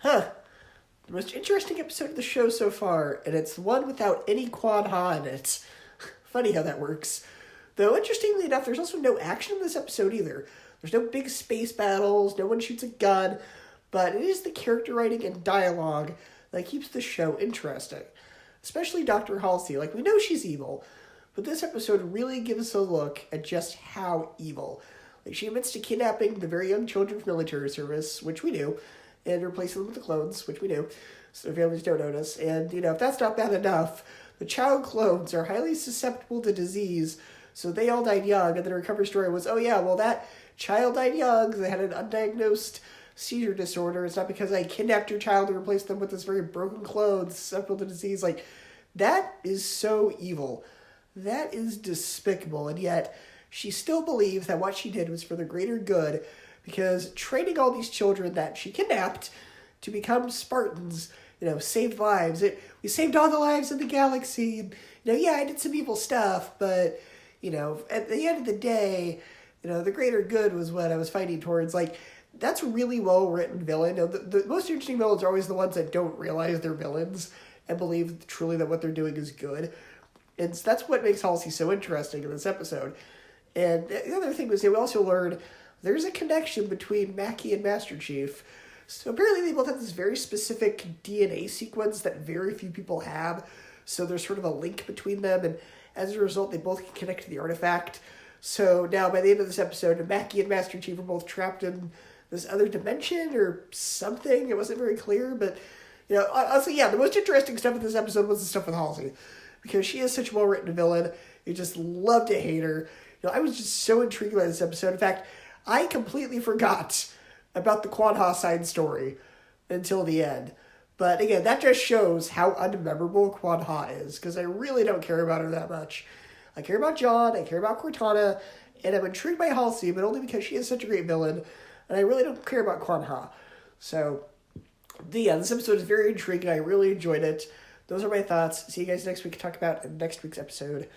Huh. The most interesting episode of the show so far, and it's one without any Quan Ha in it. Funny how that works. Though, interestingly enough, there's also no action in this episode either. There's no big space battles, no one shoots a gun, but it is the character writing and dialogue that keeps the show interesting. Especially Dr. Halsey. Like, we know she's evil, but this episode really gives us a look at just how evil. Like, she admits to kidnapping the very young children from military service, which we do, and replacing them with the clones, which we do, so their families don't notice. And, if that's not bad enough, the child clones are highly susceptible to disease, so they all died young, and the recovery story was, oh yeah, well that child died young, they had an undiagnosed seizure disorder. It's not because I kidnapped your child and replaced them with this very broken clone susceptible to disease. Like, that is so evil. That is despicable, and yet she still believes that what she did was for the greater good, because training all these children that she kidnapped to become Spartans, saved lives. We saved all the lives in the galaxy. And, yeah, I did some evil stuff, but, at the end of the day, the greater good was what I was fighting towards. Like, that's a really well-written villain. The most interesting villains are always the ones that don't realize they're villains and believe truly that what they're doing is good. And that's what makes Halsey so interesting in this episode. And the other thing was we also learned there's a connection between Mackie and Master Chief. So apparently they both have this very specific DNA sequence that very few people have. So there's sort of a link between them, and as a result, they both can connect to the artifact. So now by the end of this episode, Mackie and Master Chief are both trapped in this other dimension or something. It wasn't very clear, but honestly, yeah, the most interesting stuff in this episode was the stuff with Halsey, because she is such a well-written villain. You just love to hate her. I was just so intrigued by this episode. In fact, I completely forgot about the Quan Ha side story until the end. But again, that just shows how unmemorable Quan Ha is, because I really don't care about her that much. I care about John, I care about Cortana, and I'm intrigued by Halsey, but only because she is such a great villain, and I really don't care about Quan Ha. So, this episode is very intriguing. I really enjoyed it. Those are my thoughts. See you guys next week to talk about next week's episode.